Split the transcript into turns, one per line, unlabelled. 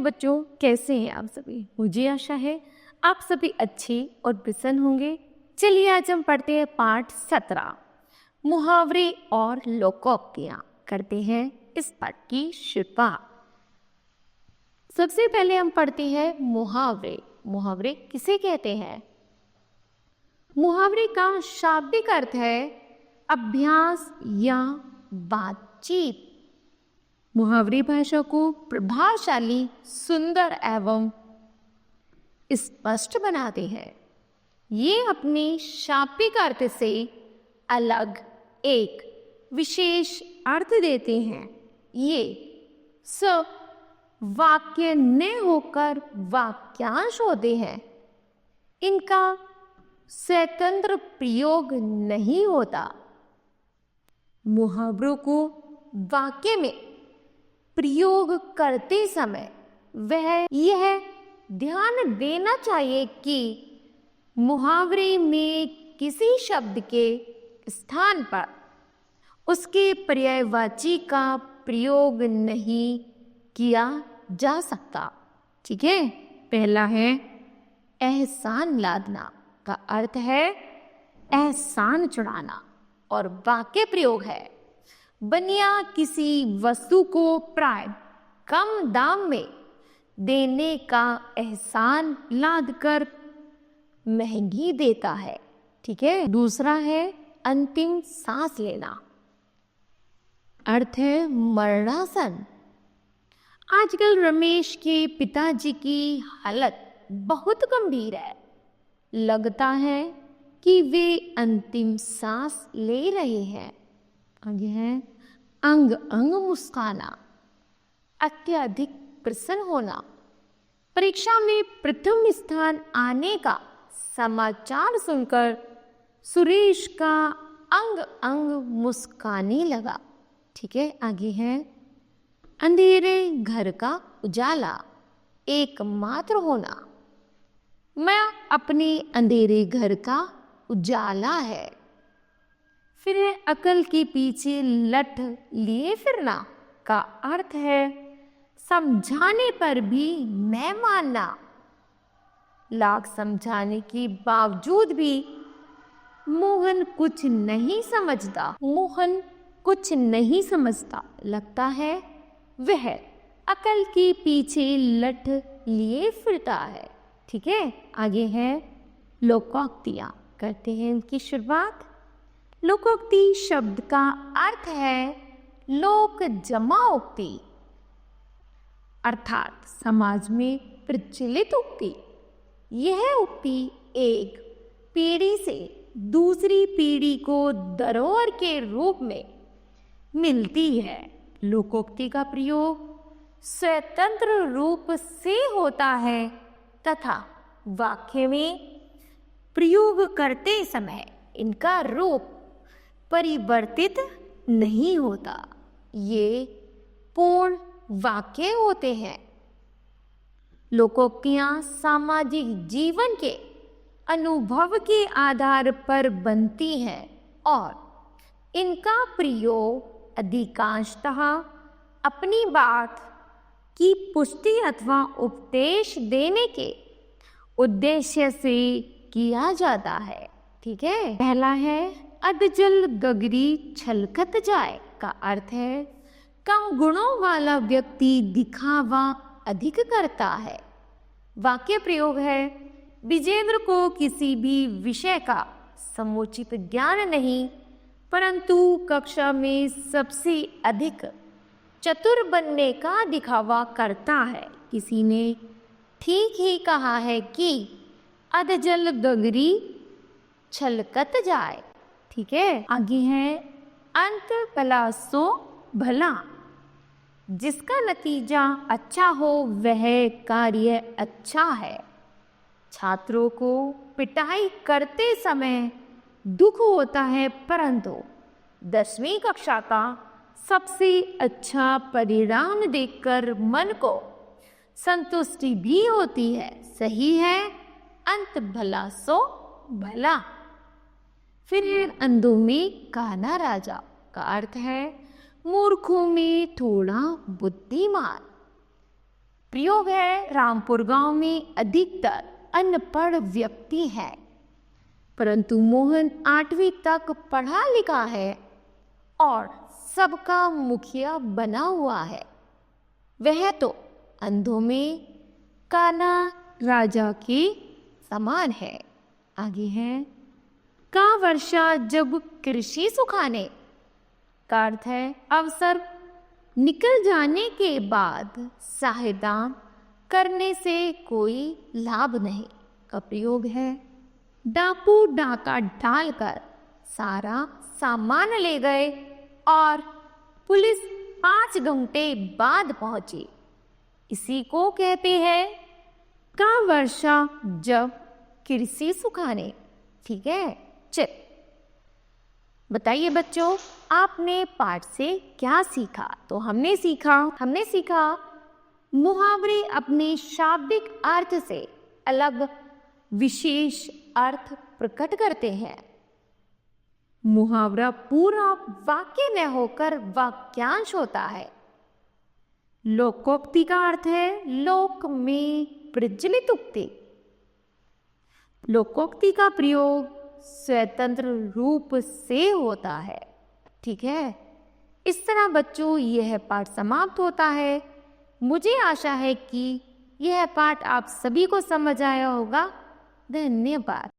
बच्चों, कैसे हैं आप सभी? मुझे आशा है आप सभी अच्छे और प्रसन्न होंगे। चलिए आज हम पढ़ते हैं पाठ 17 मुहावरे और लोकोक्तियां। करते हैं इस पाठ की शुरुआत। सबसे पहले हम पढ़ते हैं मुहावरे। मुहावरे किसे कहते हैं? मुहावरे का शाब्दिक अर्थ है अभ्यास या बातचीत। मुहावरी भाषा को प्रभावशाली, सुंदर एवं स्पष्ट बनाते हैं। ये अपने शाब्दिक अर्थ से अलग एक विशेष अर्थ देते हैं। ये सब वाक्य न होकर वाक्यांश होते हैं। इनका स्वतंत्र प्रयोग नहीं होता। मुहावरों को वाक्य में प्रयोग करते समय वह यह ध्यान देना चाहिए कि मुहावरे में किसी शब्द के स्थान पर उसके पर्यायवाची का प्रयोग नहीं किया जा सकता। ठीक है। पहला है एहसान लादना, का अर्थ है एहसान चढ़ाना, और वाक्य प्रयोग है बनिया किसी वस्तु को प्राय कम दाम में देने का एहसान लाद कर महंगी देता है। ठीक है। दूसरा है अंतिम सांस लेना, अर्थ है मरणासन। आजकल रमेश के पिताजी की हालत बहुत गंभीर है। लगता है कि वे अंतिम सांस ले रहे हैं। आगे है अंग अंग मुस्काना, अत्यधिक प्रसन्न होना। परीक्षा में प्रथम स्थान आने का समाचार सुनकर सुरेश का अंग अंग मुस्काने लगा। ठीक है। आगे है अंधेरे घर का उजाला, एकमात्र होना। मैं अपने अंधेरे घर का उजाला है। फिर अकल के पीछे लठ लिए फिरना, का अर्थ है समझाने पर भी न मानना। लाख समझाने के बावजूद भी मोहन कुछ नहीं समझता। मोहन कुछ नहीं समझता। लगता है वह अकल के पीछे लठ लिए फिरता है। ठीक है। आगे है लोकोक्तियां। करते हैं इनकी शुरुआत। लोकोक्ति शब्द का अर्थ है लोक जमाओक्ति, अर्थात समाज में प्रचलित उक्ति। यह उक्ति एक पीढ़ी से दूसरी पीढ़ी को धरोहर के रूप में मिलती है। लोकोक्ति का प्रयोग स्वतंत्र रूप से होता है तथा वाक्य में प्रयोग करते समय इनका रूप परिवर्तित नहीं होता। ये पूर्ण वाक्य होते हैं। लोकोक्तियां सामाजिक जीवन के अनुभव के आधार पर बनती हैं और इनका प्रयोग अधिकांशतः अपनी बात की पुष्टि अथवा उपदेश देने के उद्देश्य से किया जाता है। ठीक है। पहला है अधजल गगरी छलकत जाए, का अर्थ है कम गुणों वाला व्यक्ति दिखावा अधिक करता है। वाक्य प्रयोग है विजेंद्र को किसी भी विषय का समुचित ज्ञान नहीं, परंतु कक्षा में सबसे अधिक चतुर बनने का दिखावा करता है। किसी ने ठीक ही कहा है कि अधजल गगरी छलकत जाए। ठीक है। आगे है अंत भला सो भला, जिसका नतीजा अच्छा हो वह कार्य अच्छा है। छात्रों को पिटाई करते समय दुख होता है, परंतु 10वीं कक्षा का सबसे अच्छा परिणाम देखकर मन को संतुष्टि भी होती है। सही है अंत भला सो भला। फिर अंधों में काना राजा, का अर्थ है मूर्खों में थोड़ा बुद्धिमान। प्रयोग है, रामपुर गांव में अधिकतर अनपढ़ व्यक्ति है, परंतु मोहन 8वीं तक पढ़ा लिखा है और सबका मुखिया बना हुआ है। वह तो अंधों में काना राजा के समान है। आगे है, का वर्षा जब कृषि सुखाने, का अर्थ है अवसर निकल जाने के बाद सहायता करने से कोई लाभ नहीं। का प्रयोग है, डाकू डाका डालकर सारा सामान ले गए और पुलिस 5 घंटे बाद पहुंची। इसी को कहते हैं का वर्षा जब कृषि सुखाने। ठीक है, चल बताइए बच्चों, आपने पाठ से क्या सीखा? तो हमने सीखा मुहावरे अपने शाब्दिक अर्थ से अलग विशेष अर्थ प्रकट करते हैं। मुहावरा पूरा वाक्य न होकर वाक्यांश होता है। लोकोक्ति का अर्थ है लोक में प्रचलित उक्ति। लोकोक्ति का प्रयोग स्वतंत्र रूप से होता है। ठीक है, इस तरह बच्चों यह पाठ समाप्त होता है। मुझे आशा है कि यह पाठ आप सभी को समझ आया होगा। धन्यवाद।